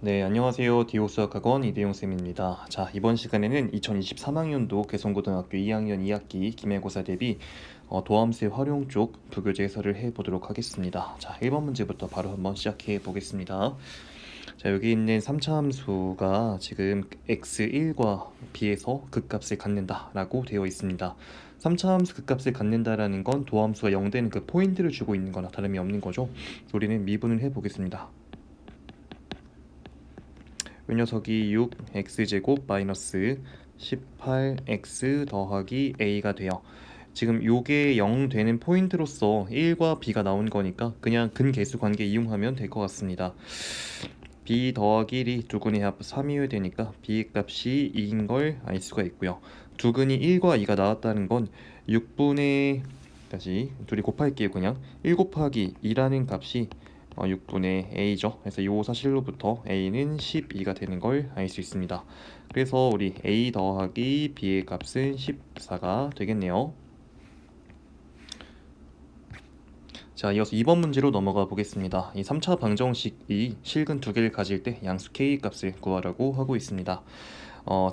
네, 안녕하세요. 디오수학학원 이대용쌤입니다. 자, 이번 시간에는 2023학년도 개성고등학교 2학년 2학기 기말고사 대비 도함수의 활용 쪽 부교재 해설을 해보도록 하겠습니다. 자, 1번 문제부터 바로 한번 시작해 보겠습니다. 자, 여기 있는 3차 함수가 지금 x1과 b에서 극값을 갖는다 라고 되어 있습니다. 3차 함수 극값을 갖는다라는 건 도함수가 0 되는 그 포인트를 주고 있는 거나 다름이 없는 거죠. 우리는 미분을 해보겠습니다. 이 녀석이 6x제곱 마이너스 18x 더하기 a가 돼요. 지금 요게 0 되는 포인트로서 1과 b가 나온 거니까 그냥 근계수 관계 이용하면 될 것 같습니다. b 더하기 1이 두근의 합 3이어야 되니까 b의 값이 2인 걸 알 수가 있고요. 두근이 1과 2가 나왔다는 건 6분의 다시 둘이 곱할게요. 그냥 1 곱하기 2라는 값이 6분의 a죠. 그래서 이 사실로부터 a는 12가 되는 걸 알 수 있습니다. 그래서 우리 a 더하기 b의 값은 14가 되겠네요. 자, 이어서 2번 문제로 넘어가 보겠습니다. 이 3차 방정식이 실근 두 개를 가질 때 양수 k 값을 구하라고 하고 있습니다.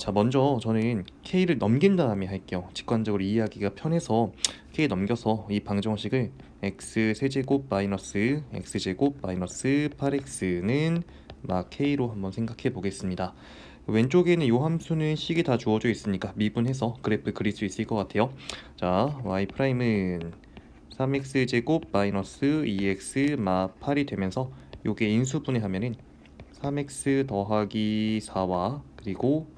자, 먼저 저는 k를 넘긴 다음에 할게요. 직관적으로 이해하기가 편해서 k 넘겨서 이 방정식을 x 세제곱 마이너스 x제곱 마이너스 8x는 막 k로 한번 생각해 보겠습니다. 왼쪽에는 이 함수는 식이 다 주어져 있으니까 미분해서 그래프 그릴 수 있을 것 같아요. 자, y 프라임은 3x제곱 마이너스 2x 마 8이 되면서 요게 인수분해하면은 3x 더하기 4와 그리고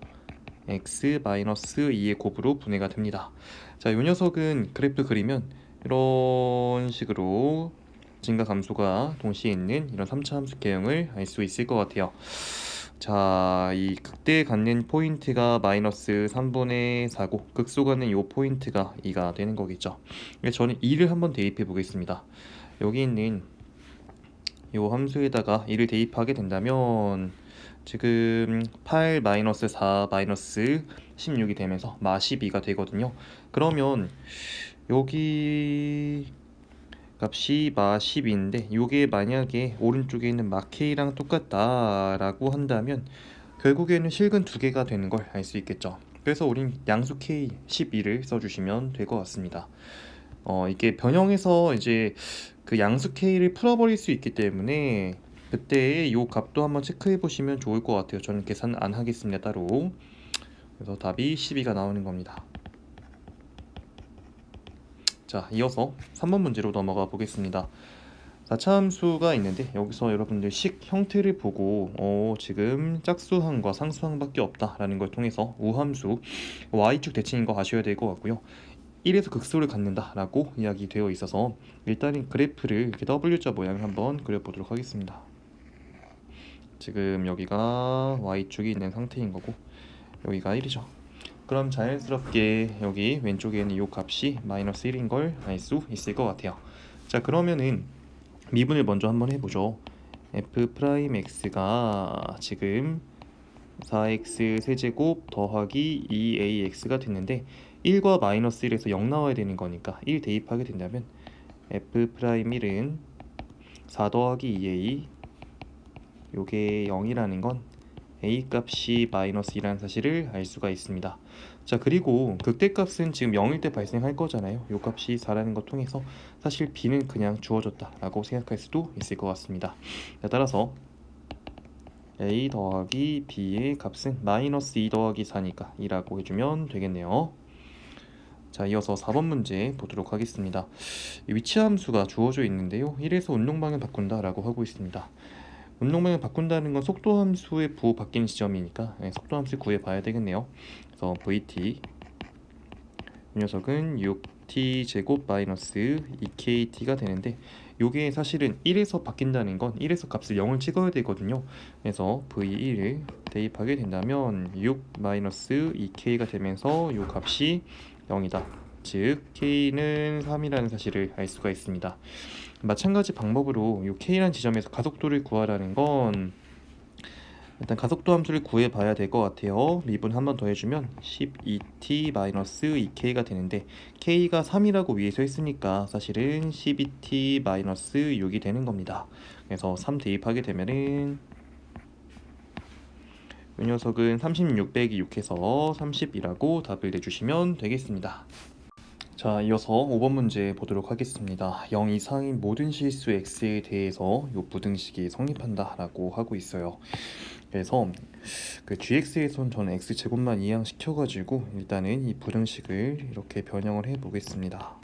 x 마이너스 2의 곱으로 분해가 됩니다. 자, 요 녀석은 그래프 그리면 이런 식으로 증가 감소가 동시에 있는 이런 3차 함수 개형을 알 수 있을 것 같아요. 자, 이 극대에 갖는 포인트가 마이너스 3분의 4고 극소 갖는 요 포인트가 2가 되는 거겠죠. 그래서 저는 2를 한번 대입해 보겠습니다. 여기 있는 요 함수에다가 2를 대입하게 된다면 지금 8 마이너스 4 마이너스 16이 되면서 마 12가 되거든요. 그러면 여기 값이 마 10인데 요게 만약에 오른쪽에 있는 마 k랑 똑같다라고 한다면 결국에는 실근 두 개가 되는 걸 알 수 있겠죠. 그래서 우린 양수 k 12를 써주시면 될 것 같습니다. 이게 변형해서 이제 그 양수 k를 풀어버릴 수 있기 때문에 그때 요 값도 한번 체크해 보시면 좋을 것 같아요. 저는 계산 안 하겠습니다, 따로. 그래서 답이 12가 나오는 겁니다. 자, 이어서 3번 문제로 넘어가 보겠습니다. 4차 함수가 있는데 여기서 여러분들 식 형태를 보고 지금 짝수항과 상수항밖에 없다라는 걸 통해서 우함수 y축 대칭인 거 아셔야 될 것 같고요. 1에서 극소를 갖는다라고 이야기되어 있어서 일단은 그래프를 이렇게 W자 모양을 한번 그려보도록 하겠습니다. 지금 여기가 y축이 있는 상태인 거고 여기가 1이죠. 그럼 자연스럽게 여기 왼쪽에 있는 이 값이 마이너스 1인 걸 알 수 있을 것 같아요. 자, 그러면은 미분을 먼저 한번 해보죠. f 프라임 x가 지금 4x 세제곱 더하기 2ax가 됐는데 1과 마이너스 1에서 0 나와야 되는 거니까 1 대입하게 된다면 f 프라임 1은 4 더하기 2a 요게 0이라는 건 a 값이 마이너스 2라는 사실을 알 수가 있습니다. 자, 그리고 극대값은 지금 0일 때 발생할 거잖아요. 요 값이 4라는 것 통해서 사실 b는 그냥 주어졌다라고 생각할 수도 있을 것 같습니다. 자, 따라서 a 더하기 b의 값은 마이너스 2 더하기 4니까 2라고 해주면 되겠네요. 자, 이어서 4번 문제 보도록 하겠습니다. 위치 함수가 주어져 있는데요. 1에서 운동방향 바꾼다라고 하고 있습니다. 운동방향 바꾼다는 건 속도 함수의 부호 바뀌는 지점이니까 속도 함수 구해 봐야 되겠네요. 그래서 vt 이 녀석은 6t 제곱 마이너스 2kt가 되는데 요게 사실은 1에서 바뀐다는 건 1에서 값을 0을 찍어야 되거든요. 그래서 v1을 대입하게 된다면 6 마이너스 2k가 되면서 요 값이 0이다. 즉 k는 3이라는 사실을 알 수가 있습니다. 마찬가지 방법으로 이 k라는 지점에서 가속도를 구하라는 건 일단 가속도 함수를 구해 봐야 될 것 같아요. 미분 한 번 더 해주면 12t-2k가 되는데 k가 3이라고 위에서 했으니까 사실은 12t-6이 되는 겁니다. 그래서 3 대입하게 되면은 이 녀석은 36 빼기 6해서 30이라고 답을 내주시면 되겠습니다. 자, 이어서 5번 문제 보도록 하겠습니다. 0 이상인 모든 실수 x에 대해서 이 부등식이 성립한다 라고 하고 있어요. 그래서 그 gx에선 저는 x제곱만 이항시켜가지고 일단은 이 부등식을 이렇게 변형을 해 보겠습니다.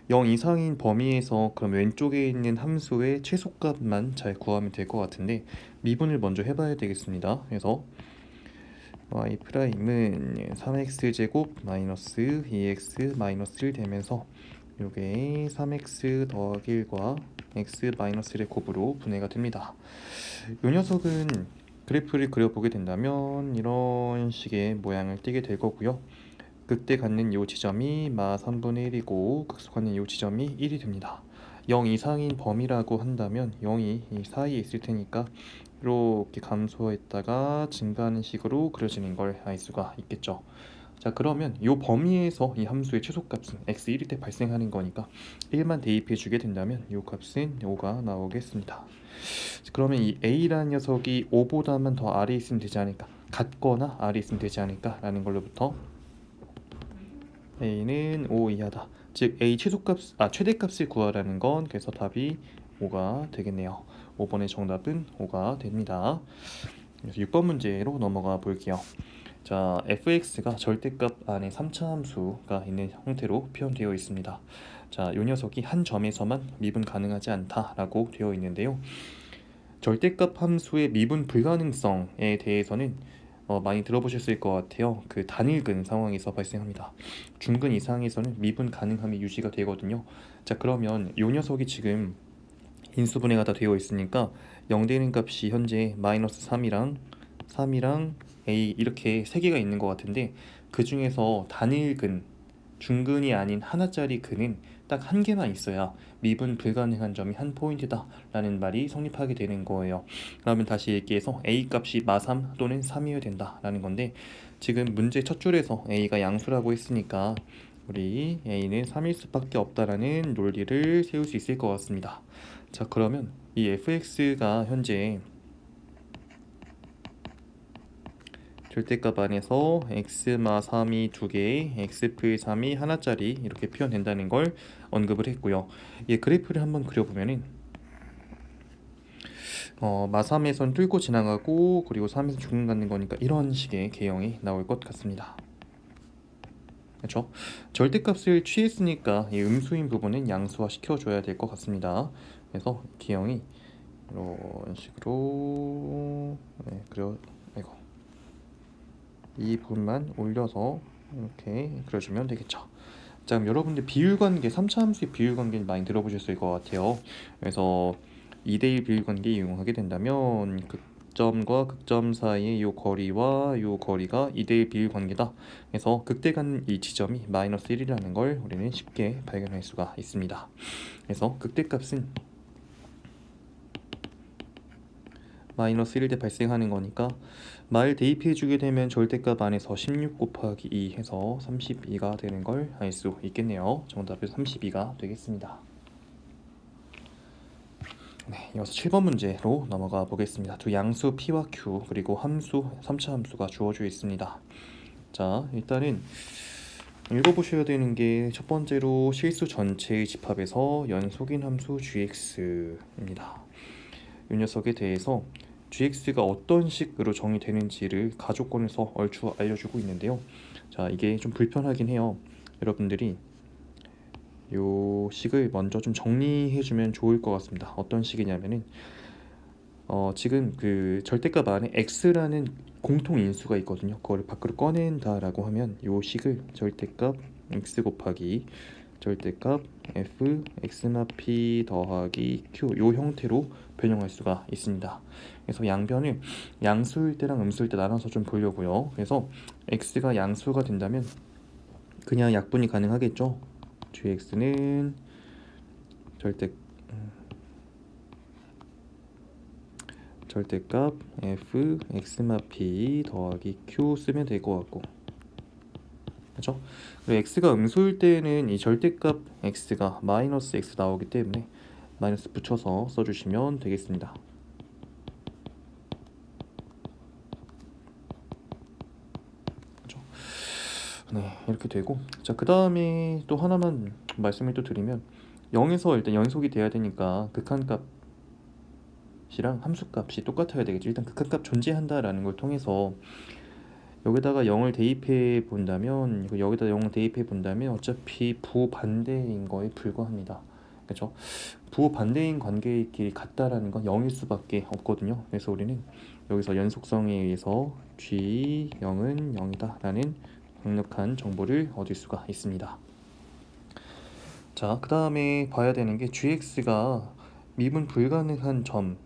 0 이상인 범위에서 그럼 왼쪽에 있는 함수의 최소값만 잘 구하면 될 것 같은데 미분을 먼저 해봐야 되겠습니다. 그래서 y 프라임은 3x제곱 마이너스 2x 마이너스 1 되면서 요게 3x 더하기 1과 x 마이너스 1의 곱으로 분해가 됩니다. 이 녀석은 그래프를 그려보게 된다면 이런 식의 모양을 띠게 될 거고요. 극대 갖는 이 지점이 마 3분의 1이고 극소갖는 이 지점이 1이 됩니다. 0 이상인 범위라고 한다면 0이 이 사이에 있을 테니까 이렇게 감소했다가 증가하는 식으로 그려지는 걸 알 수가 있겠죠. 자, 그러면 이 범위에서 이 함수의 최소값은 x1일 때 발생하는 거니까 1만 대입해 주게 된다면 이 값은 5가 나오겠습니다. 그러면 이 a라는 녀석이 5보다만 더 아래에 있으면 되지 않을까, 같거나 아래에 있으면 되지 않을까 라는 걸로부터 a는 5 이하다, 즉 a 최대값을 구하라는 건, 그래서 답이 5가 되겠네요. 5번의 정답은 5가 됩니다. 그래서 6번 문제로 넘어가 볼게요. 자, fx가 절대값 안에 3차 함수가 있는 형태로 표현되어 있습니다. 자, 이 녀석이 한 점에서만 미분 가능하지 않다라고 되어 있는데요. 절대값 함수의 미분 불가능성에 대해서는 많이 들어보셨을 것 같아요. 그 단일근 상황에서 발생합니다. 중근 이상에서는 미분 가능함이 유지가 되거든요. 자, 그러면 이 녀석이 지금 인수분해가 다 되어 있으니까 0 되는 값이 현재 마이너스 3이랑 a 이렇게 세 개가 있는 것 같은데, 그 중에서 단일근, 중근이 아닌 하나짜리 근은 딱 한 개만 있어야 미분 불가능한 점이 한 포인트다 라는 말이 성립하게 되는 거예요. 그러면 다시 얘기해서 a 값이 마3 또는 3이어야 된다 라는 건데, 지금 문제 첫 줄에서 a가 양수라고 했으니까 우리 a는 3일 수밖에 없다라는 논리를 세울 수 있을 것 같습니다. 자, 그러면 이 fx가 현재 절대값 안에서 x마 3이 2개, x플 3이 하나짜리 이렇게 표현된다는 걸 언급을 했고요. 이 그래프를 한번 그려보면은 마 3에선 뚫고 지나가고, 그리고 3에서 중근 갖는 거니까 이런 식의 개형이 나올 것 같습니다. 그렇죠? 절대값을 취했으니까 이 음수인 부분은 양수화 시켜줘야 될 것 같습니다. 그래서 기형이 이런 식으로 이거 이 부분만 올려서 이렇게 그려주면 되겠죠. 자, 그럼 여러분들 비율관계, 3차 함수의 비율관계를 많이 들어보셨을 것 같아요. 그래서 2대1 비율관계 이용하게 된다면 극점과 극점 사이의 이 거리와 이 거리가 2대1 비율관계다. 그래서 극대 간 이 지점이 마이너스 1이라는 걸 우리는 쉽게 발견할 수가 있습니다. 그래서 극대값은 마이너스 1일 때 발생하는 거니까 말 대입해 주게 되면 절대값 안에서 16 곱하기 2 해서 32가 되는 걸 알 수 있겠네요. 정답은 32가 되겠습니다. 네, 이어서 7번 문제로 넘어가 보겠습니다. 두 양수 p와 q 그리고 함수 3차 함수가 주어져 있습니다. 자, 일단은 읽어보셔야 되는 게 첫 번째로 실수 전체의 집합에서 연속인 함수 gx입니다. 이 녀석에 대해서 gx가 어떤 식으로 정의되는지를 가조건에서 얼추 알려주고 있는데요. 자, 이게 좀 불편하긴 해요. 여러분들이 요 식을 먼저 좀 정리해주면 좋을 것 같습니다. 어떤 식이냐면은 지금 그 절대값 안에 x라는 공통 인수가 있거든요. 그걸 밖으로 꺼낸다라고 하면 요 식을 절대값 x 곱하기 절대값 f x나 p 더하기 q 요 형태로 변형할 수가 있습니다. 그래서 양변을 양수일 때랑 음수일 때 나눠서 좀 보려고요. 그래서 x가 양수가 된다면 그냥 약분이 가능하겠죠. gx는 절대값 f x마 p 더하기 q 쓰면 될 것 같고, 그렇죠? 그리고 x가 음수일 때는 이 절대값 x가 마이너스 x 나오기 때문에 마이너스 붙여서 써주시면 되겠습니다. 네, 이렇게 되고, 자, 그 다음에 또 하나만 말씀을 또 드리면 0에서 일단 연속이 돼야 되니까 극한값이랑 함수값이 똑같아야 되겠죠. 일단 극한값 존재한다라는 걸 통해서 여기다가 0을 대입해 본다면, 여기다 0을 대입해 본다면 어차피 부반대인 거에 불과합니다. 그렇죠? 부반대인 관계끼리 같다라는 건 0일 수밖에 없거든요. 그래서 우리는 여기서 연속성에 의해서 G0은 0이다 라는 강력한 정보를 얻을 수가 있습니다. 자, 그 다음에 봐야 되는 게 GX가 미분 불가능한 점은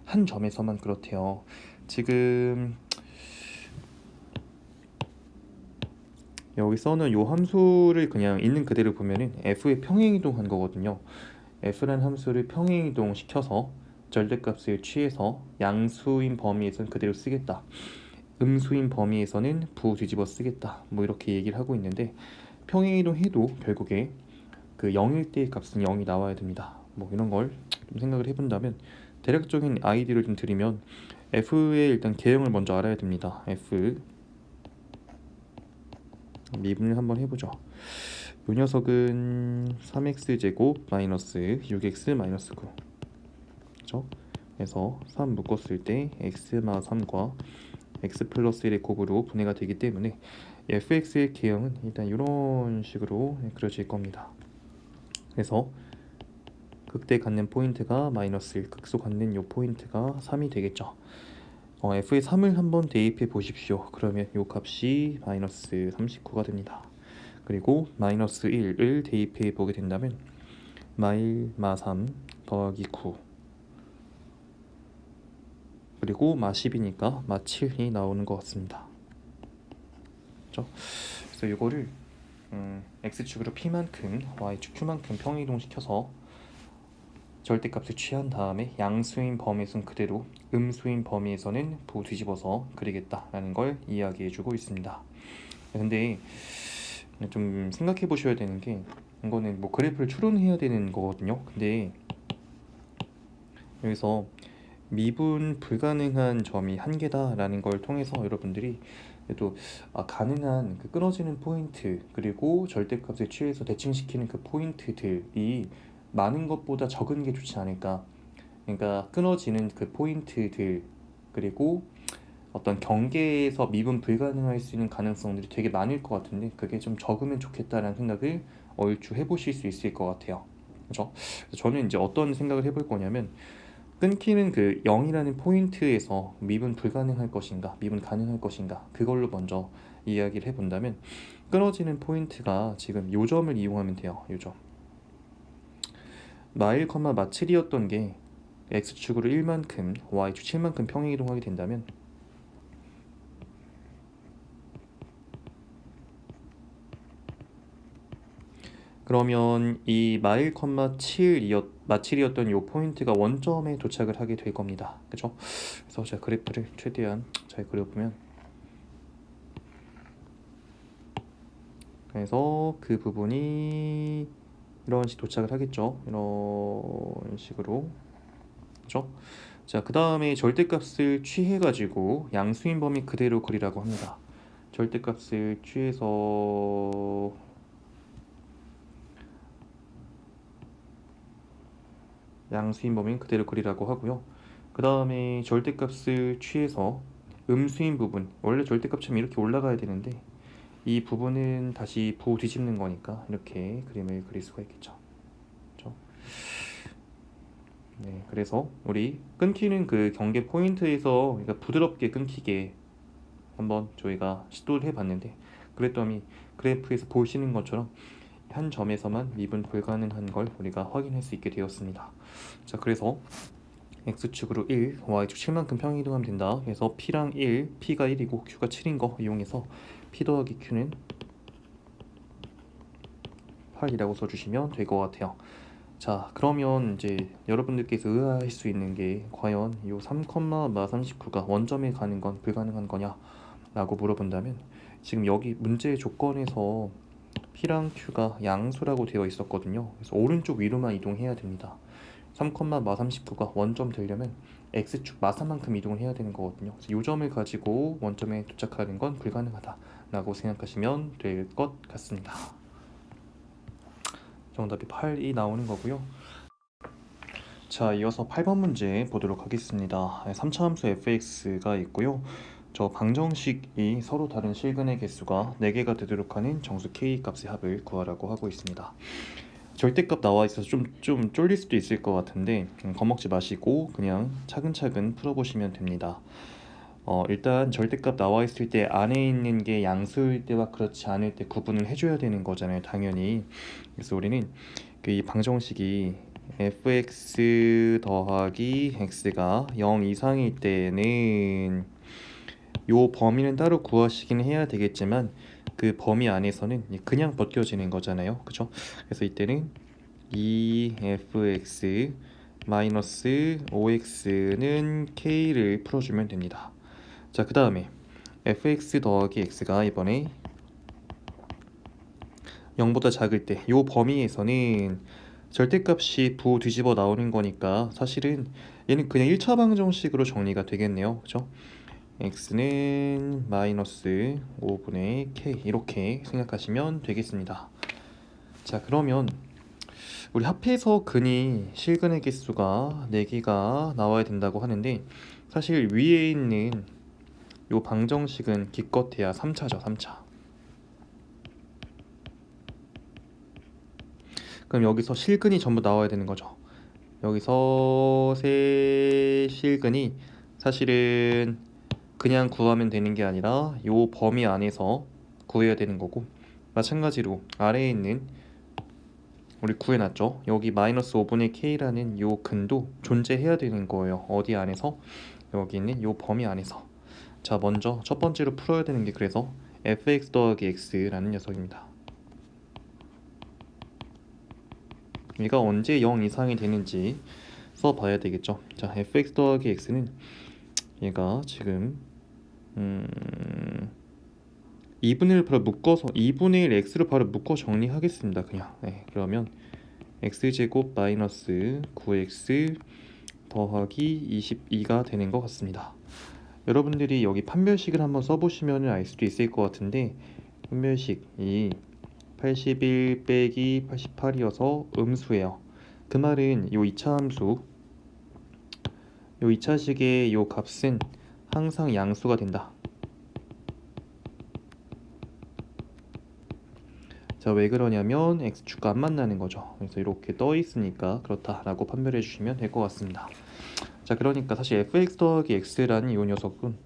한 점에서만 그렇대요. 지금 여기 써는 요 함수를 그냥 있는 그대로 보면은 f의 평행이동한 거거든요. f라는 함수를 평행이동 시켜서 절대값을 취해서 양수인 범위에서는 그대로 쓰겠다. 음수인 범위에서는 부 뒤집어 쓰겠다. 뭐 이렇게 얘기를 하고 있는데 평행이동 해도 결국에 그 0일 때 값은 0이 나와야 됩니다. 뭐 이런 걸 좀 생각을 해본다면 대략적인 아이디어를 좀 드리면 f의 일단 개형을 먼저 알아야 됩니다. f 미분을 한번 해보죠. 이 녀석은 3x제곱 마이너스 6x 마이너스 9, 그렇죠? 그래서 3 묶었을 때 x마 3과 x 플러스 1의 곱으로 분해가 되기 때문에 fx의 개형은 일단 이런 식으로 그려질 겁니다. 그래서 극대 갖는 포인트가 마이너스 1, 극소 갖는 요 포인트가 3이 되겠죠. f의 3을 한번 대입해 보십시오. 그러면 요 값이 마이너스 39가 됩니다. 그리고 마이너스 1을 대입해 보게 된다면 마1 마3 더하기 9 그리고 마10이니까 마7이 나오는 것 같습니다. 그렇죠? 그래서 이거를 x축으로 p만큼 y축 q만큼 평이동 시켜서 절대값을 취한 다음에 양수인 범위에서는 그대로 음수인 범위에서는 부 뒤집어서 그리겠다라는 걸 이야기해주고 있습니다. 근데 좀 생각해 보셔야 되는 게 이거는 뭐 그래프를 추론해야 되는 거거든요. 근데 여기서 미분 불가능한 점이 한 개다라는 걸 통해서 여러분들이 또 가능한 그 끊어지는 포인트 그리고 절대값을 취해서 대칭시키는 그 포인트들이 많은 것보다 적은 게 좋지 않을까. 그러니까 끊어지는 그 포인트들 그리고 어떤 경계에서 미분 불가능할 수 있는 가능성들이 되게 많을 것 같은데 그게 좀 적으면 좋겠다라는 생각을 얼추 해보실 수 있을 것 같아요. 그렇죠? 저는 이제 어떤 생각을 해볼 거냐면 끊기는 그 0이라는 포인트에서 미분 불가능할 것인가 미분 가능할 것인가 그걸로 먼저 이야기를 해본다면 끊어지는 포인트가 지금 요 점을 이용하면 돼요. 요 점 마1, 마7이었던 게 x축으로 1만큼 y축 7만큼 평행이동하게 된다면 그러면 이 마1, 마7이었던 요 포인트가 원점에 도착을 하게 될 겁니다. 그죠? 그래서 제가 그래프를 최대한 잘 그려보면 그래서 그 부분이 이런 식으로 도착을 하겠죠. 이런 식으로. 그죠? 자, 그 다음에 절대값을 취해가지고 양수인 범위 그대로 그리라고 합니다. 절대값을 취해서 양수인 범위는 그대로 그리라고 하고요. 그 다음에 절대값을 취해서 음수인 부분, 원래 절대값처럼 이렇게 올라가야 되는데 이 부분은 다시 부 뒤집는 거니까 이렇게 그림을 그릴 수가 있겠죠. 그렇죠? 네, 그래서 우리 끊기는 그 경계 포인트에서 그러니까 부드럽게 끊기게 한번 저희가 시도를 해봤는데 그랬더니 그래프에서 보시는 것처럼 한 점에서만 미분 불가능한 걸 우리가 확인할 수 있게 되었습니다. 자, 그래서 x축으로 1, y축 7만큼 평행이동하면 된다. 그래서 p랑 1, p가 1이고 q가 7인 거 이용해서 p 더하기 q는 8이라고 써주시면 될 것 같아요. 자, 그러면 이제 여러분들께서 의아할 수 있는 게 과연 이 3, 마 39가 원점에 가는 건 불가능한 거냐 라고 물어본다면 지금 여기 문제의 조건에서 p랑 q가 양수라고 되어 있었거든요. 그래서 오른쪽 위로만 이동해야 됩니다. 3,마39가 원점 되려면 x축 마사만큼 이동을 해야 되는 거거든요. 그래서 이 점을 가지고 원점에 도착하는 건 불가능하다라고 생각하시면 될 것 같습니다. 정답이 8이 나오는 거고요. 자, 이어서 8번 문제 보도록 하겠습니다. 3차 함수 fx가 있고요. 저 방정식이 서로 다른 실근의 개수가 4개가 되도록 하는 정수 k 값의 합을 구하라고 하고 있습니다. 절대값 나와 있어서 좀 쫄릴 수도 있을 것 같은데 겁먹지 마시고 그냥 차근차근 풀어보시면 됩니다. 일단 절대값 나와 있을 때 안에 있는 게 양수일 때와 그렇지 않을 때 구분을 해줘야 되는 거잖아요, 당연히. 그래서 우리는 이 방정식이 fx 더하기 x가 0 이상일 때는 요 범위는 따로 구하시긴 해야 되겠지만 그 범위 안에서는 그냥 벗겨지는 거잖아요, 그죠? 그래서 이때는 2fx 마이너스 5x는 k를 풀어주면 됩니다. 자, 그 다음에 fx 더하기 x가 이번에 0보다 작을 때 요 범위에서는 절대값이 부 뒤집어 나오는 거니까 사실은 얘는 그냥 1차 방정식으로 정리가 되겠네요, 그죠? x는 마이너스 5분의 k 이렇게 생각하시면 되겠습니다. 자, 그러면 우리 합해서 근이 실근의 개수가 4개가 나와야 된다고 하는데 사실 위에 있는 요 방정식은 기껏해야 3차죠, 3차. 그럼 여기서 실근이 전부 나와야 되는 거죠. 여기서 세 실근이 사실은 그냥 구하면 되는 게 아니라 요 범위 안에서 구해야 되는 거고, 마찬가지로 아래에 있는 우리 구해놨죠. 여기 마이너스 5분의 k라는 요 근도 존재해야 되는 거예요. 어디 안에서? 여기 있는 요 범위 안에서. 자, 먼저 첫 번째로 풀어야 되는 게 그래서 fx 더하기 x라는 녀석입니다. 얘가 언제 0 이상이 되는지 써봐야 되겠죠. 자, fx 더하기 x는 얘가 지금 2분의 1 바로 묶어서 2분의 1 x로 바로 묶어 정리하겠습니다. 그냥 그러면 x제곱 마이너스 9x 더하기 22가 되는 것 같습니다. 여러분들이 여기 판별식을 한번 써보시면 알 수도 있을 것 같은데 판별식이 81 빼기 88이어서 음수예요. 그 말은 요 2차 함수 요 2차식의 요 값은 항상 양수가 된다. 자, 왜 그러냐면 x축과 안 만나는 거죠. 그래서 이렇게 떠 있으니까 그렇다라고 판별해 주시면 될 것 같습니다. 자, 그러니까 사실 fx 더하기 x라는 이 녀석은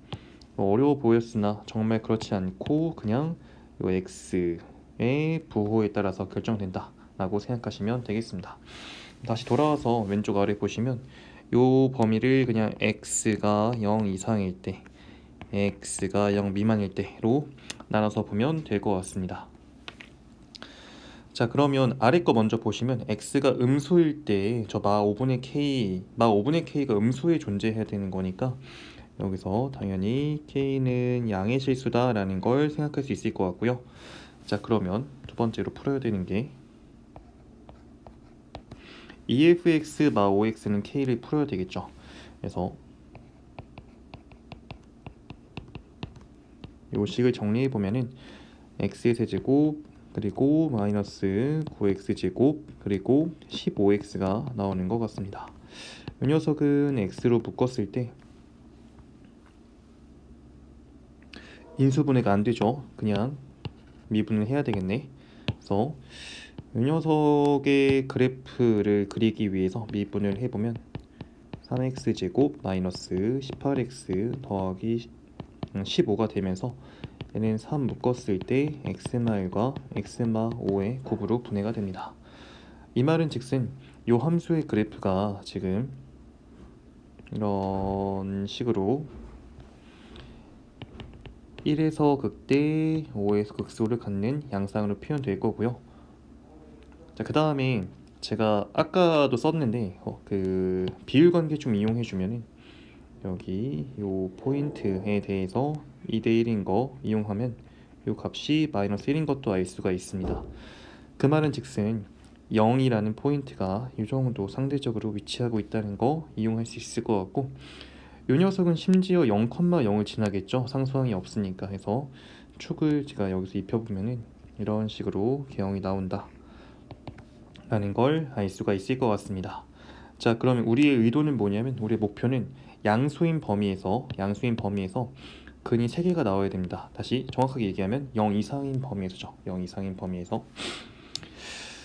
어려워 보였으나 정말 그렇지 않고 그냥 이 x의 부호에 따라서 결정된다 라고 생각하시면 되겠습니다. 다시 돌아와서 왼쪽 아래 보시면 이 범위를 그냥 x가 0 이상일 때 x가 0 미만일 때로 나눠서 보면 될 것 같습니다. 자, 그러면 아래 거 먼저 보시면 x가 음수일 때 저 마 5분의 k가 음수에 존재해야 되는 거니까 여기서 당연히 k는 양의 실수다 라는 걸 생각할 수 있을 것 같고요. 자, 그러면 두 번째로 풀어야 되는 게 EFX 마 5x는 k를 풀어야 되겠죠. 그래서 요 식을 정리해 보면은 x의 세제곱 그리고 마이너스 9x제곱 그리고 15x가 나오는 것 같습니다. 이 녀석은 x로 묶었을 때 인수분해가 안 되죠. 그냥 미분을 해야 되겠네. 그래서 이 녀석의 그래프를 그리기 위해서 미분을 해보면 3x제곱 마이너스 18x 더하기 15가 되면서 얘는 3 묶었을 때 x마1과 x마5의 곱으로 분해가 됩니다. 이 말은 즉슨 이 함수의 그래프가 지금 이런 식으로 1에서 극대 5에서 극소를 갖는 양상으로 표현될 거고요. 자, 그 다음에 제가 아까도 썼는데 그 비율 관계 좀 이용해 주면은 여기 요 포인트에 대해서 2대1인 거 이용하면 요 값이 마이너스 1인 것도 알 수가 있습니다. 그 말은 즉슨 0이라는 포인트가 이 정도 상대적으로 위치하고 있다는 거 이용할 수 있을 것 같고, 이 녀석은 심지어 0,0을 지나겠죠. 상수항이 없으니까. 해서 축을 제가 여기서 입혀보면은 이런 식으로 개형이 나온다 라는 걸 알 수가 있을 것 같습니다. 자, 그러면 우리의 의도는 뭐냐면, 우리의 목표는 양수인 범위에서 근이 3개가 나와야 됩니다. 다시 정확하게 얘기하면 0 이상인 범위에서죠. 0 이상인 범위에서.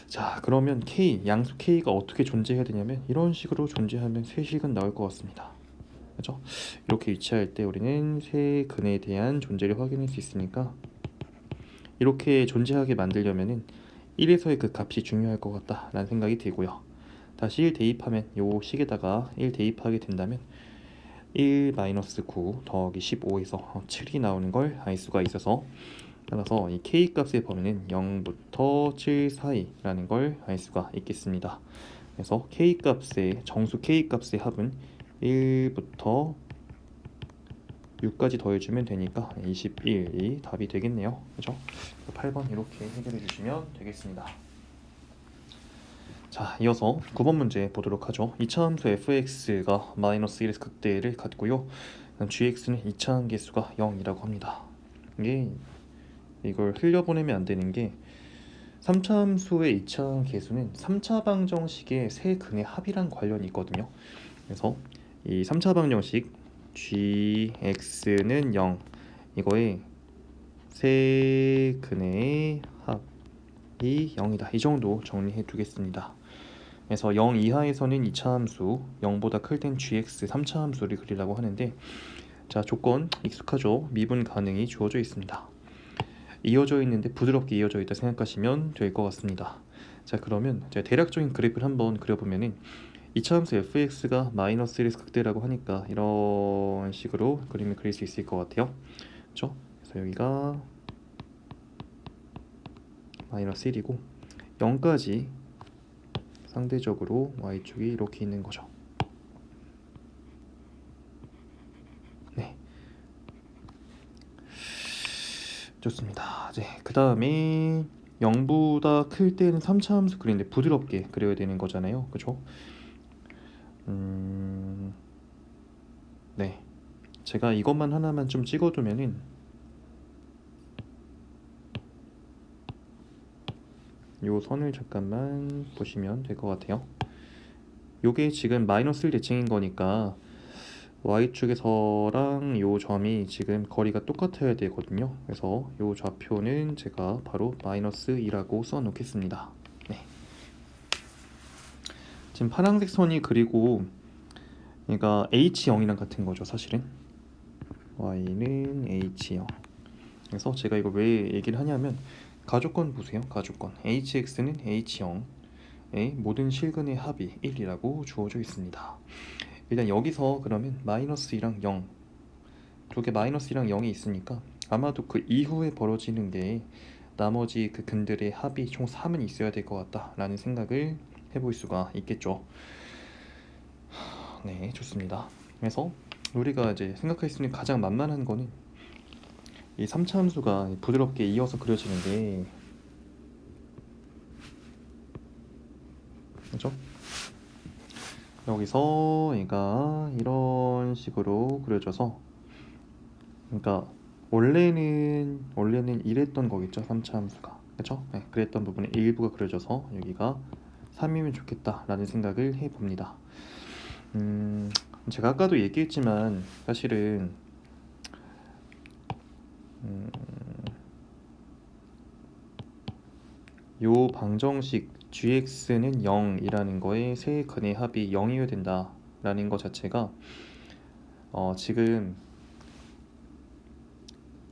자, 그러면 양수 K가 어떻게 존재해야 되냐면 이런 식으로 존재하면 세식은 나올 것 같습니다. 그렇죠? 이렇게 위치할 때 우리는 세 근에 대한 존재를 확인할 수 있으니까, 이렇게 존재하게 만들려면은 1에서의 그 값이 중요할 것 같다라는 생각이 들고요. 다시 1 대입하면, 요 식에다가 1 대입하게 된다면 1-9 더하기 15에서 7이 나오는 걸 알 수가 있어서, 따라서 이 K 값의 범위는 0부터 7 사이라는 걸 알 수가 있겠습니다. 그래서 정수 K 값의 합은 1부터 6까지 더해주면 되니까 21이 답이 되겠네요. 그죠? 8번 이렇게 해결해 주시면 되겠습니다. 자, 이어서 9번 문제 보도록 하죠. 2차 함수 fx가 -1에서 극대를 갖고요. gx는 2차 함계수가 0이라고 합니다. 이걸 흘려보내면 안 되는 게, 3차 함수의 2차 계수는 3차 방정식의 세 근의 합이랑 관련이 있거든요. 그래서 이 3차 방정식 gx는 0, 이거의 세 근의 합이 0이다. 이 정도 정리해 두겠습니다. 그래서 0 이하에서는 2차 함수, 0보다 클 땐 gx 3차 함수를 그리려고 하는데, 자, 조건 익숙하죠? 미분 가능이 주어져 있습니다. 이어져 있는데 부드럽게 이어져 있다 생각하시면 될 것 같습니다. 자, 그러면 제가 대략적인 그래프를 한번 그려보면은 2차 함수 fx가 -1에서 극대라고 하니까 이런 식으로 그림을 그릴 수 있을 것 같아요. 그렇죠? 그래서 여기가 -1이고 0까지 상대적으로 y축이 이렇게 있는 거죠. 네, 좋습니다. 이제 그 다음에 0보다 클 때는 3차 함수 그리는데 부드럽게 그려야 되는 거잖아요. 그죠? 네, 제가 이것만 하나만 좀 찍어두면은 요 선을 잠깐만 보시면 될 것 같아요. 요게 지금 -1 대칭인 거니까 y축에서랑 요 점이 지금 거리가 똑같아야 되거든요. 그래서 요 좌표는 제가 바로 -2라고 써 놓겠습니다. 네. 지금 파란색 선이 그리고 얘가 h0이랑 같은 거죠. 사실은 y는 h0. 그래서 제가 이거 왜 얘기를 하냐면, 가조건 보세요. 가조건 hx는 h0의 모든 실근의 합이 1이라고 주어져 있습니다. 일단 여기서 그러면 -2랑 0, 두 개 -2랑 0이 있으니까 아마도 그 이후에 벌어지는 게 나머지 그 근들의 합이 총 3은 있어야 될 것 같다라는 생각을 해볼 수가 있겠죠. 네, 좋습니다. 그래서 우리가 이제 생각할 수 있는 가장 만만한 거는 이 3차 함수가 부드럽게 이어서 그려지는데, 그죠? 여기서 얘가 이런 식으로 그려져서, 그러니까 원래는 이랬던 거겠죠. 3차 함수가, 그렇죠? 네, 그랬던 부분의 일부가 그려져서 여기가 3이면 좋겠다라는 생각을 해봅니다. 제가 아까도 얘기했지만 사실은 요 방정식 gx는 0이라는 거에 세 근의 합이 0이어야 된다라는 것 자체가 지금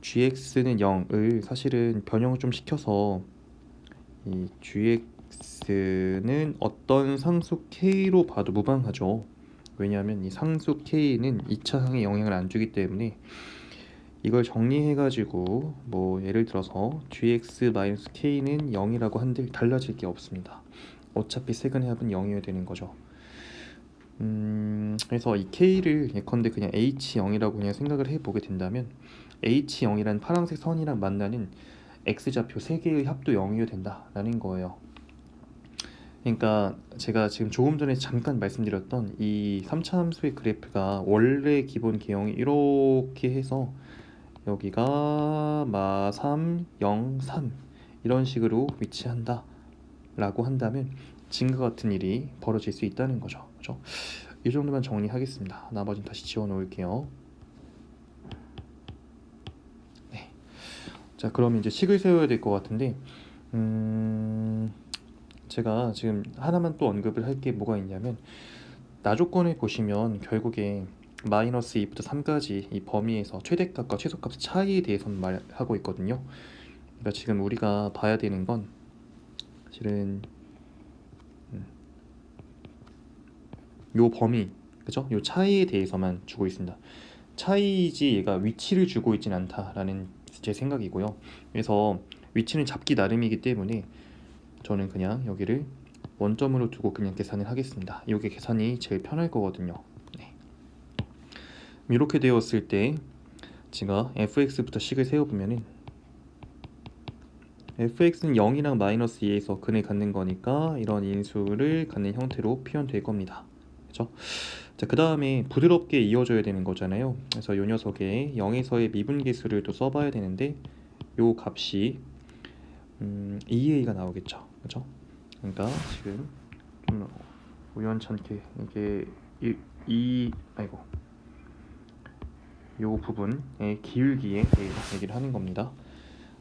gx는 0을 사실은 변형을 좀 시켜서 이 gx는 어떤 상수 k로 봐도 무방하죠. 왜냐하면 이 상수 k는 2차항에 영향을 안 주기 때문에, 이걸 정리해가지고 뭐 예를 들어서 gx-k는 0이라고 한들 달라질 게 없습니다. 어차피 세근의 합은 0이어야 되는 거죠. 그래서 이 k를 예컨대 그냥 h0이라고 그냥 생각을 해보게 된다면, h0이란 파란색 선이랑 만나는 x좌표 3개의 합도 0이어야 된다라는 거예요. 그러니까 제가 지금 조금 전에 잠깐 말씀드렸던 이 3차 함수의 그래프가 원래 기본 개형이 이렇게 해서 여기가 마3, 0, 3 이런 식으로 위치한다 라고 한다면 지금과 같은 일이 벌어질 수 있다는 거죠. 그죠? 이 정도만 정리하겠습니다. 나머지는 다시 지워 놓을게요. 네. 자, 그럼 이제 식을 세워야 될 것 같은데 제가 지금 하나만 또 언급을 할 게 뭐가 있냐면 나조건을 보시면 결국에 마이너스 2부터 3까지 이 범위에서 최대값과 최소값의 차이에 대해서만 말하고 있거든요. 그러니까 지금 우리가 봐야 되는 건 실은 요 범위, 그죠? 요 차이에 대해서만 주고 있습니다. 차이지 얘가 위치를 주고 있진 않다라는 제 생각이고요. 그래서 위치는 잡기 나름이기 때문에 저는 그냥 여기를 원점으로 두고 그냥 계산을 하겠습니다. 이게 계산이 제일 편할 거거든요. 네. 이렇게 되었을 때 제가 fx부터 식을 세워보면은 fx는 0이랑 마이너스 2에서 근을 갖는 거니까 이런 인수를 갖는 형태로 표현될 겁니다. 그죠? 자, 그 다음에 부드럽게 이어져야 되는 거잖아요. 그래서 이 녀석의 0에서의 미분계수를 또 써봐야 되는데 요 값이 2a가 나오겠죠. 그죠? 그러니까 지금 좀 우연찮게 이게 아이고 요 부분의 기울기에 대해서 얘기를 하는 겁니다.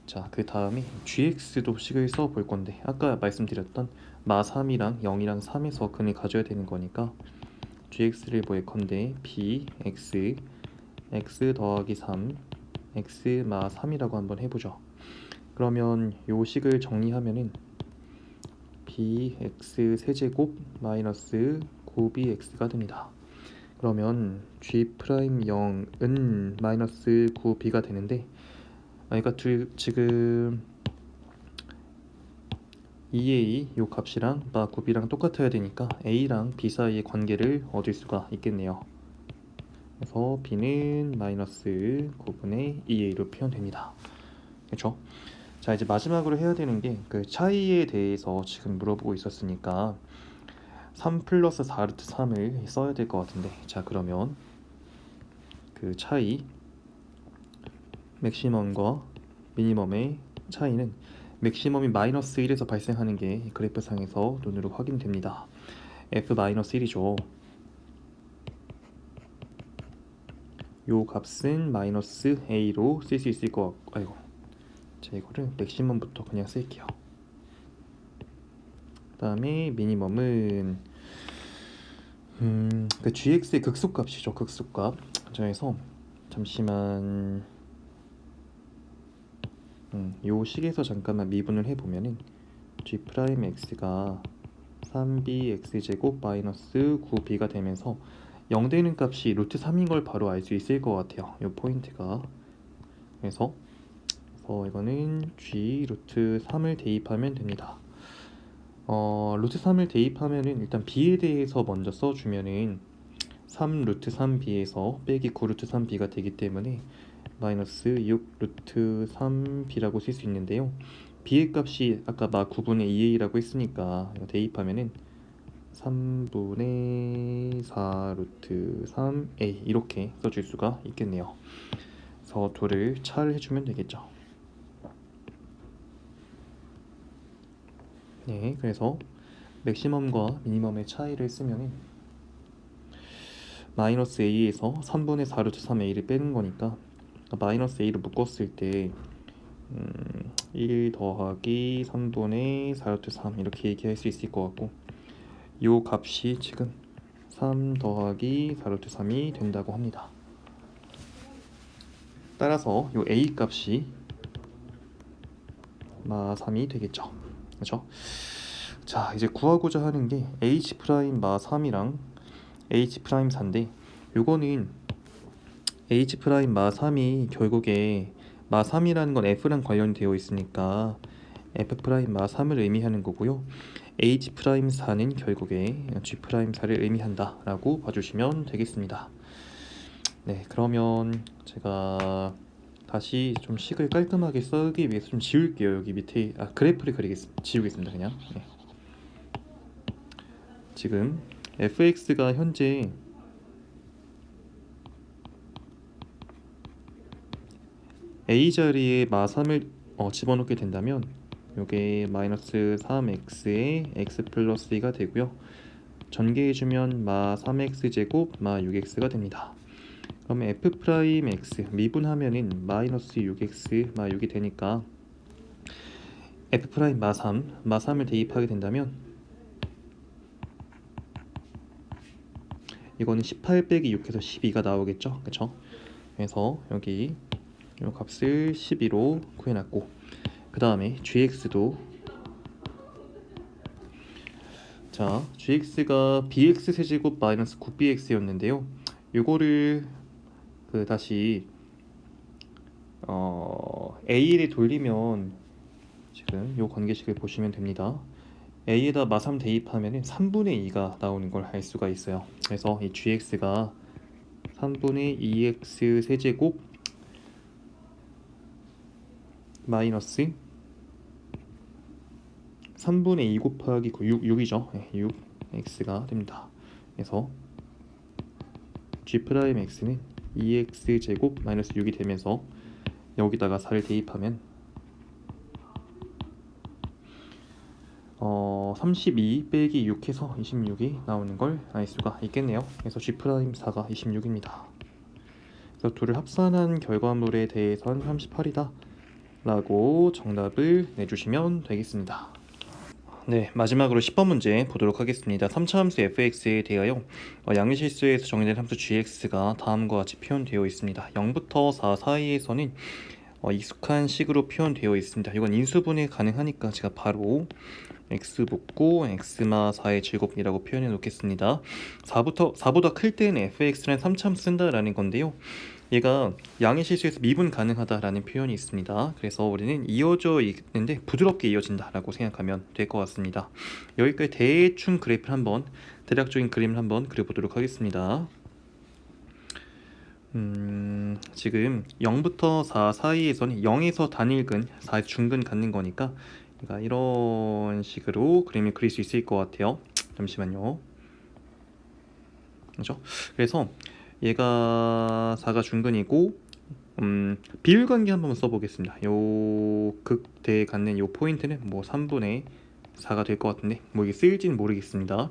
자, 그 다음에 gx도 식을 써 볼 건데 아까 말씀드렸던 마3이랑 0이랑 3에서 근을 가져야 되는 거니까 gx를 뭐 예컨대 bx x 더하기 3 x 마 3이라고 한번 해보죠. 그러면 요 식을 정리하면은 bx 세제곱 마이너스 9bx가 됩니다. 그러면 g'0은 마이너스 9b가 되는데 그러니까 지금 2a 요 값이랑 마 9b랑 똑같아야 되니까 a랑 b 사이의 관계를 얻을 수가 있겠네요. 그래서 b는 마이너스 9분의 2a로 표현됩니다. 그렇죠? 자, 이제 마지막으로 해야 되는 게 그 차이에 대해서 지금 물어보고 있었으니까 3 플러스 4루트 3을 써야 될 것 같은데, 자, 그러면 그 차이 맥시멈과 미니멈의 차이는 맥시멈이 마이너스 1에서 발생하는 게 그래프상에서 눈으로 확인됩니다. f 마이너스 1이죠. 요 값은 마이너스 a로 쓸 수 있을 것 같고, 아이고, 자, 이거를 맥시멈부터 그냥 쓸게요. 그 다음에 미니멈은 그 gx의 극소값이죠. 극소값. 그래서 잠시만 요 식에서 잠깐만 미분을 해보면은 g'x가 3bx제곱 마이너스 9b가 되면서 0 되는 값이 루트 3인 걸 바로 알 수 있을 것 같아요. 요 포인트가. 그래서 이거는 g 루트 3을 대입하면 됩니다. 루트 3을 대입하면은 일단 b에 대해서 먼저 써주면은 3 루트 3b에서 빼기 9 루트 3b가 되기 때문에 마이너스 6 루트 3b라고 쓸 수 있는데요. b의 값이 아까 막 9분의 2a라고 했으니까 이거 대입하면은 3분의 4 루트 3a 이렇게 써줄 수가 있겠네요. 그래서 둘을 차를 해주면 되겠죠. 네, 그래서 맥시멈과 미니멈의 차이를 쓰면은 마이너스 a에서 3분의 4 루트 3a를 빼는 거니까 마이너스 a를 묶었을 때 1 더하기 3분의 4 루트 3 이렇게 얘기할 수 있을 것 같고 요 값이 지금 3 더하기 4 루트 3이 된다고 합니다. 따라서 요 a 값이 마 3이 되겠죠. 그렇죠? 자, 이제 구하고자 하는 게 h 프라임 마 3이랑 h 프라임 4인데 요거는 h 프라임 마 3이 결국에 마 3이라는 건 f랑 관련되어 있으니까 f 프라임 마 3을 의미하는 거고요. h 프라임 4는 결국에 g 프라임 4를 의미한다 라고 봐주시면 되겠습니다. 네, 그러면 제가 다시 좀 식을 깔끔하게 쓰기 위해서 좀 지울게요. 여기 밑에 그래프를 지우겠습니다. 그냥. 네. 지금 fx가 현재 a 자리에 마3을 집어넣게 된다면 요게 마이너스 3x에 x 플러스 2가 되고요. 전개해주면 마 3x 제곱 마 6x가 됩니다. 그러면 f 프라임 x 미분하면은 마이너스 6x 마 6이 되니까 f 프라임 마 3을 대입하게 된다면 이거는 18 빼기 6해서 12가 나오겠죠. 그쵸? 그래서 여기 이 값을 12로 구해놨고, 그 다음에 gx도 자 gx가 bx 세제곱 마이너스 9bx였는데요. 요거를 다시 a에 돌리면 지금 요 관계식을 보시면 됩니다. a에다 마3 대입하면 3분의 2가 나오는 걸 알 수가 있어요. 그래서 이 gx가 3분의 2x 세제곱 마이너스 3분의 2 곱하기 6이죠. 6x가 됩니다. 그래서 g'x는 2x 제곱 마이너스 6이 되면서 여기다가 4를 대입하면 32 빼기 6해서 26이 나오는 걸 알 수가 있겠네요. 그래서 g'4가 26입니다. 그래서 둘을 합산한 결과물에 대해선 38이다 라고 정답을 내주시면 되겠습니다. 네, 마지막으로 10번 문제 보도록 하겠습니다. 3차 함수 fx에 대하여 양의실수에서 정의된 함수 gx가 다음과 같이 표현되어 있습니다. 0부터 4 사이에서는 익숙한 식으로 표현되어 있습니다. 이건 인수분해 가능하니까 제가 바로 x 붙고 x마 4의 제곱이라고 표현해 놓겠습니다. 4보다 클 때는 fx라는 3차 함수 쓴다라는 건데요. 얘가 양의실수에서 미분 가능하다라는 표현이 있습니다. 그래서 우리는 이어져 있는데 부드럽게 이어진다라고 생각하면 될 것 같습니다. 여기까지 대충 그래프를 한번, 대략적인 그림을 한번 그려보도록 하겠습니다. 지금 0부터 4 사이에서는 0에서 단일근, 4에서 중근 갖는 거니까 그러니까 이런 식으로 그림을 그릴 수 있을 것 같아요. 잠시만요. 그렇죠? 그래서 얘가 4가 중근이고 비율관계 한번 써보겠습니다. 요 극대에 갖는 요 포인트는 뭐 3분의 4가 될 것 같은데 뭐 이게 쓰일지는 모르겠습니다.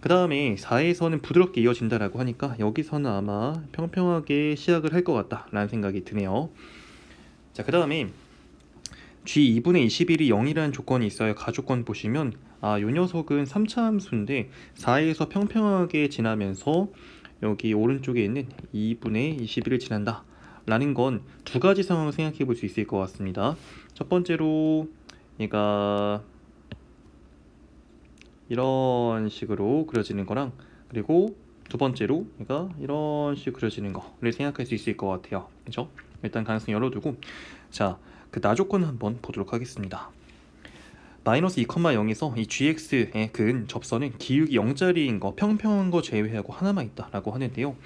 그 다음에 4에서는 부드럽게 이어진다라고 하니까 여기서는 아마 평평하게 시작을 할 것 같다 라는 생각이 드네요. 자, 그 다음에 g2분의 21이 0이라는 조건이 있어요. 가조건 보시면 요 녀석은 3차 함수인데 4에서 평평하게 지나면서 여기 오른쪽에 있는 2분의 21을 지난다 라는 건 두 가지 상황을 생각해 볼 수 있을 것 같습니다. 첫 번째로 얘가 이런 식으로 그려지는 거랑, 그리고 두 번째로 얘가 이런 식으로 그려지는 거를 생각할 수 있을 것 같아요. 그렇죠? 일단 가능성 열어두고, 자, 그 나조건 한번 보도록 하겠습니다. 마이너스 2,0에서 이 gx의 근 접선은 기울기 0짜리인 거, 평평한 거 제외하고 하나만 있다 라고 하는데요.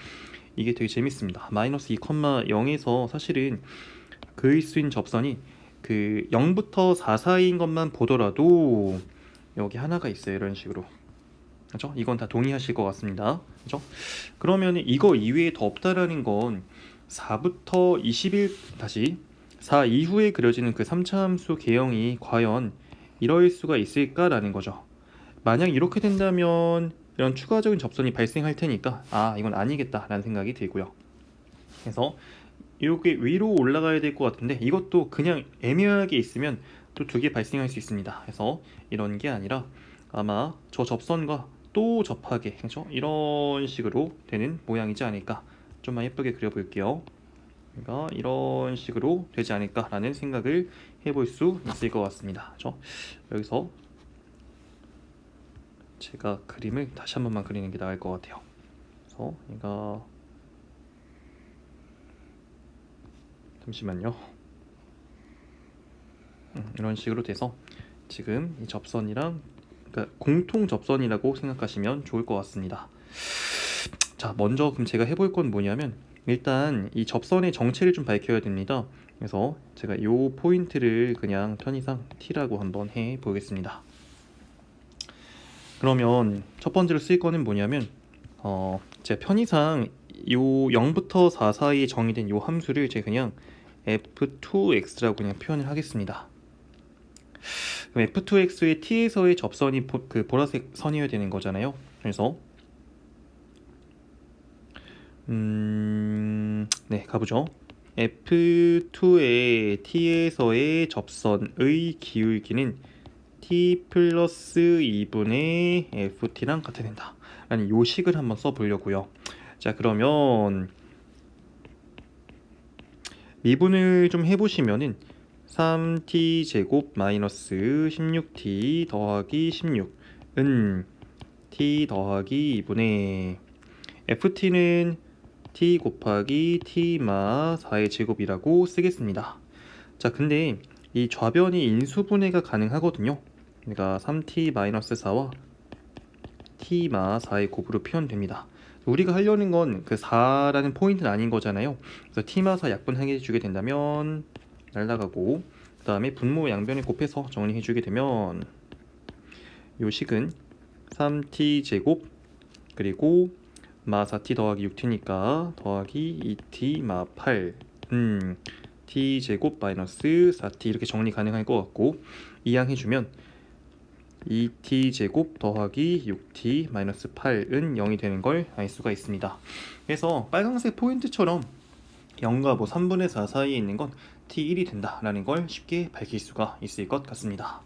이게 되게 재밌습니다. 마이너스 2,0에서 사실은 그을 수 있는 접선이 0부터 4 사이인 것만 보더라도 여기 하나가 있어요. 이런 식으로. 그렇죠? 이건 다 동의하실 것 같습니다. 그렇죠? 그러면 이거 이외에 더 없다라는 건 4부터 21 다시 4 이후에 그려지는 그 3차 함수 개형이 과연 이럴 수가 있을까라는 거죠. 만약 이렇게 된다면 이런 추가적인 접선이 발생할 테니까 이건 아니겠다라는 생각이 들고요. 그래서 이렇게 위로 올라가야 될 것 같은데 이것도 그냥 애매하게 있으면 또 두 개 발생할 수 있습니다. 그래서 이런 게 아니라 아마 저 접선과 또 접하게, 그렇죠? 이런 식으로 되는 모양이지 않을까. 좀만 예쁘게 그려볼게요. 그러니까 이런 식으로 되지 않을까라는 생각을 해볼 수 있을 것 같습니다. 그렇죠? 여기서 제가 그림을 다시 한 번만 그리는 게 나을 것 같아요. 그래서 얘가 잠시만요. 이런 식으로 돼서 지금 이 접선이랑, 그러니까 공통 접선이라고 생각하시면 좋을 것 같습니다. 자, 먼저 그럼 제가 해볼 건 뭐냐면 일단 이 접선의 정체를 좀 밝혀야 됩니다. 그래서 제가 이 포인트를 그냥 편의상 T라고 한번 해 보겠습니다. 그러면 첫 번째로 쓸 거는 뭐냐면 제 편의상 요 0부터 4 사이에 정의된 요 함수를 제가 그냥 f2x라고 그냥 표현을 하겠습니다. 그럼 f2x의 t에서의 접선이 그 보라색 선이어야 되는 거잖아요. 그래서 네, 가보죠. f2의 t에서의 접선의 기울기는 t 플러스 2분의 ft랑 같아야 된다 라는 요 식을 한번 써보려고요. 자, 그러면 미분을 좀 해보시면은 3t 제곱 마이너스 16t 더하기 16은 t 더하기 2분의 ft는 t 곱하기 t마 4의 제곱이라고 쓰겠습니다. 자, 근데 이 좌변이 인수분해가 가능하거든요. 그러니까 3t-4와 t마 4의 곱으로 표현됩니다. 우리가 하려는 건 그 4라는 포인트는 아닌 거잖아요. 그래서 t마 4 약분해 주게 된다면 날라가고, 그 다음에 분모 양변을 곱해서 정리해 주게 되면 요 식은 3t 제곱 그리고 마 4t 더하기 6t니까 더하기 2t 마 8 t 제곱 마이너스 4t 이렇게 정리 가능할 것 같고, 이항해주면 2t 제곱 더하기 6t 마이너스 8은 0이 되는 걸 알 수가 있습니다. 그래서 빨간색 포인트처럼 0과 뭐 3분의 4 사이에 있는 건 t1이 된다라는 걸 쉽게 밝힐 수가 있을 것 같습니다.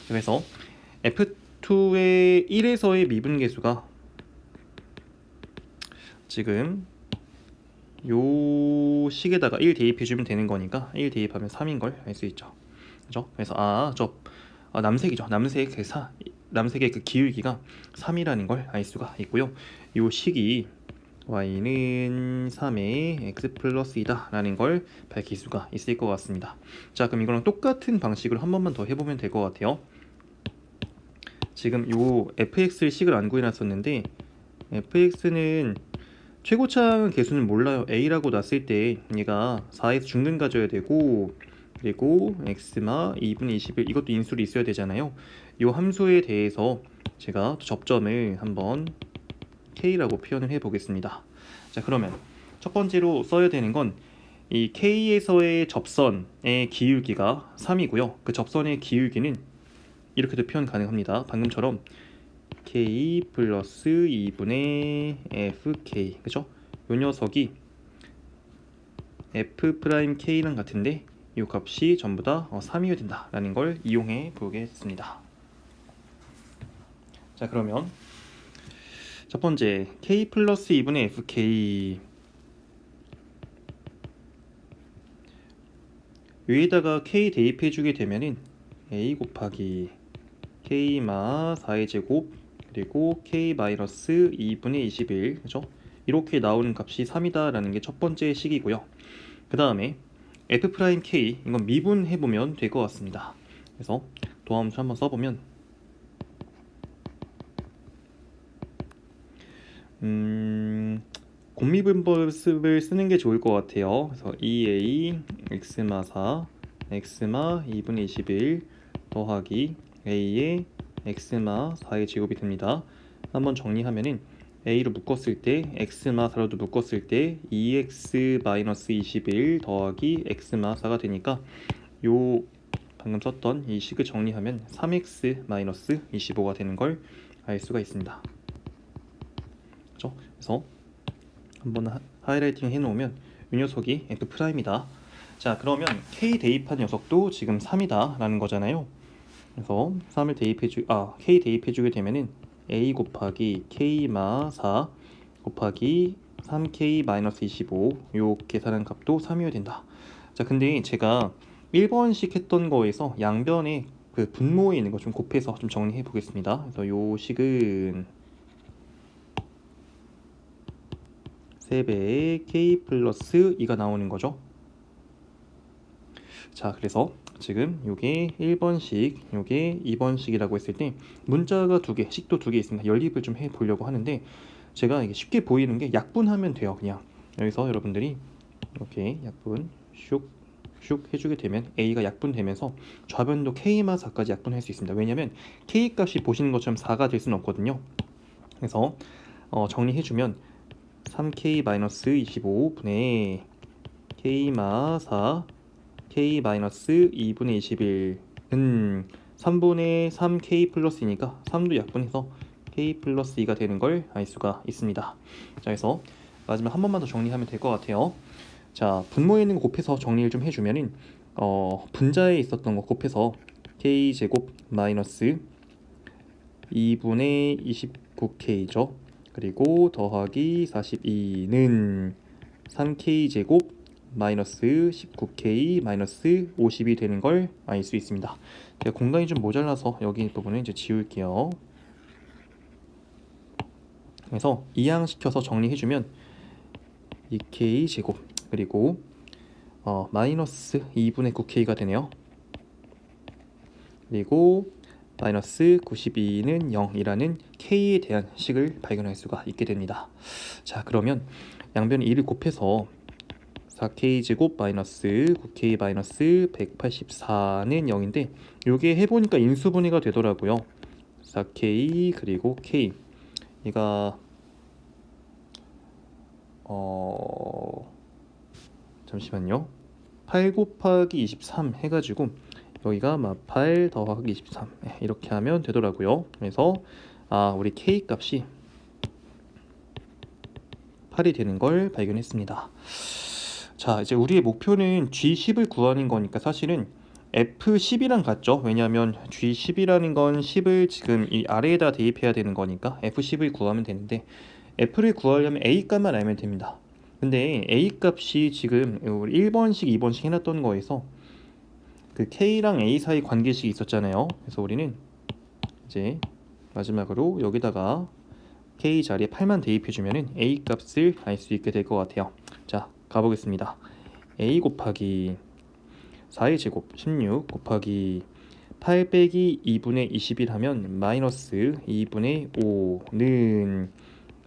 그래서 f2의 1에서의 미분계수가 지금 요 식에다가 1 대입해주면 되는 거니까 1 대입하면 3인 걸 알 수 있죠. 그죠? 그래서 남색이죠. 남색의 그 기울기가 3이라는 걸 알 수가 있고요. 요 식이 y는 3의 x 플러스 2다 라는 걸 밝힐 수가 있을 것 같습니다. 자, 그럼 이거랑 똑같은 방식으로 한 번만 더 해보면 될 것 같아요. 지금 요 fx를 식을 안 구해놨었는데, fx는 최고차항 개수는 몰라요. a라고 놨을 때 얘가 4에서 중근 가져야 되고, 그리고 x마 2분의 21 이것도 인수로 있어야 되잖아요. 이 함수에 대해서 제가 접점을 한번 k라고 표현을 해 보겠습니다. 자, 그러면 첫 번째로 써야 되는 건 이 k에서의 접선의 기울기가 3이고요. 그 접선의 기울기는 이렇게도 표현 가능합니다. 방금처럼 k 플러스 2분의 fk, 그죠? 요 녀석이 f'k랑 같은데 이 값이 전부 다 3이어야 된다라는 걸 이용해 보겠습니다. 자, 그러면 첫 번째 k 플러스 2분의 fk, 여기다가 k 대입해 주게 되면은 a 곱하기 k마 4의 제곱 그리고 k 마이너스 2분의 21, 그죠? 이렇게 나오는 값이 3이다 라는 게 첫 번째 식이고요. 그 다음에 f'k, 이건 미분해보면 될 것 같습니다. 그래서 도함수 한번 써보면 곱미분법을 쓰는 게 좋을 것 같아요. 그래서 2a x마 4 x마 2분의 21 더하기 a의 x마 4의 제곱이 됩니다. 한번 정리하면은 a로 묶었을 때 x마 4로도 묶었을 때 2x-21 더하기 x마 4가 되니까 요 방금 썼던 이 식을 정리하면 3x-25가 되는 걸 알 수가 있습니다. 그렇죠? 그래서 한번 하이라이팅 해놓으면 이 녀석이 f'이다. 자, 그러면 k 대입한 녀석도 지금 3이다 라는 거잖아요. 그래서 3을 k 대입해주게 되면은 a 곱하기 k마 4 곱하기 3k-25 요 계산한 값도 3이어야 된다. 자, 근데 제가 1번식 했던 거에서 양변에 그 분모에 있는 거 좀 곱해서 좀 정리해 보겠습니다. 그래서 요 식은 3배의 k 플러스 2가 나오는 거죠. 자, 그래서 지금 요게 1번식, 요게 2번식이라고 했을 때 문자가 두 개, 식도 두 개 있으니까 연립을 좀 해보려고 하는데, 제가 이게 쉽게 보이는 게 약분하면 돼요. 그냥 여기서 여러분들이 이렇게 약분 슉 슉 해주게 되면 A가 약분되면서 좌변도 K-4까지 약분할 수 있습니다. 왜냐면 K 값이 보시는 것처럼 4가 될 수는 없거든요. 그래서 정리해주면 3K-25분의 K-4 K-2분의 21은 3분의 3K 플러스이니까 3도 약분해서 K 플러스 2가 되는 걸 알 수가 있습니다. 자, 그래서 마지막 한 번만 더 정리하면 될 것 같아요. 자, 분모에 있는 거 곱해서 정리를 좀 해주면은 분자에 있었던 거 곱해서 K제곱 마이너스 2분의 29K죠. 그리고 더하기 42는 3K제곱 마이너스 19K 마이너스 50이 되는 걸 알 수 있습니다. 제가 공간이 좀 모자라서 여기 부분은 이제 지울게요. 그래서 이항시켜서 정리해주면 2K 제곱 그리고 마이너스 2분의 9K가 되네요. 그리고 마이너스 92는 0이라는 K에 대한 식을 발견할 수가 있게 됩니다. 자, 그러면 양변 2를 곱해서 4K 제곱 마이너스 9K 마이너스 184는 0인데 요게 해보니까 인수분해가 되더라고요. 4K 그리고 K 얘가 잠시만요. 8 곱하기 23 해가지고 여기가 8 더하기 23 이렇게 하면 되더라고요. 그래서 우리 K 값이 8이 되는 걸 발견했습니다. 자, 이제 우리의 목표는 G10을 구하는 거니까 사실은 F10이랑 같죠. 왜냐하면 G10이라는 건 10을 지금 이 아래에다 대입해야 되는 거니까 F10을 구하면 되는데 F를 구하려면 A 값만 알면 됩니다. 근데 A 값이 지금 우리 1번식, 2번식 해놨던 거에서 그 K랑 A 사이 관계식이 있었잖아요. 그래서 우리는 이제 마지막으로 여기다가 K 자리에 8만 대입해주면은 A 값을 알 수 있게 될 것 같아요. 자, 가보겠습니다. A 곱하기 4의 제곱 16 곱하기 8 빼기 2분의 21 하면 마이너스 2분의 5는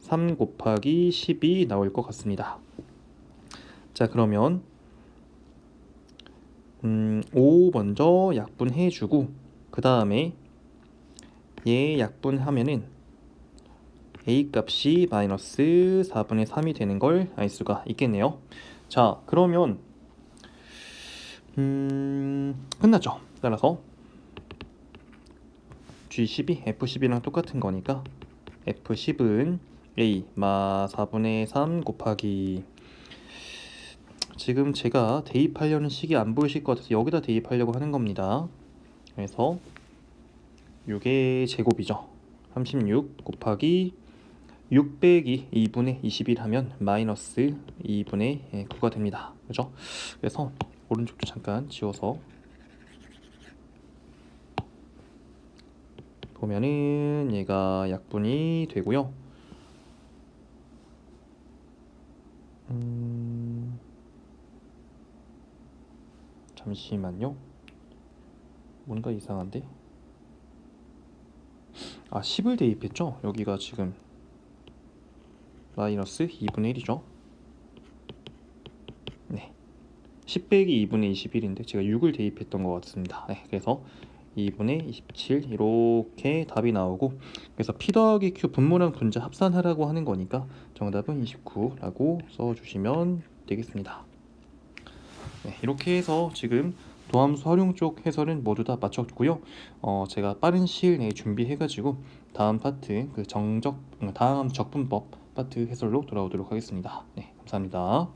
3 곱하기 10이 나올 것 같습니다. 자, 그러면 5 먼저 약분해주고 그 다음에 얘 약분하면은 A 값이 마이너스 4분의 3이 되는 걸 알 수가 있겠네요. 자, 그러면 끝났죠. 따라서 G10이 F10이랑 똑같은 거니까 F10은 A 마 4분의 3 곱하기 지금 제가 대입하려는 식이 안 보이실 것 같아서 여기다 대입하려고 하는 겁니다. 그래서 이게 제곱이죠. 36 곱하기 6 빼기 2분의 21 하면 마이너스 2분의 9가 됩니다. 그죠? 그래서 오른쪽도 잠깐 지워서 보면은 얘가 약분이 되고요. 잠시만요. 뭔가 이상한데? 10을 대입했죠? 여기가 지금 마이너스 2분의 1이죠. 네, 10 빼기 2분의 21인데 제가 6을 대입했던 것 같습니다. 네, 그래서 2분의 27 이렇게 답이 나오고 그래서 P 더하기 Q 분모랑 분자 합산하라고 하는 거니까 정답은 29라고 써주시면 되겠습니다. 네, 이렇게 해서 지금 도함수 활용 쪽 해설은 모두 다 마쳤고요. 제가 빠른 시일 내에 준비해가지고 다음 파트 다음 적분법 파트 해설로 돌아오도록 하겠습니다. 네, 감사합니다.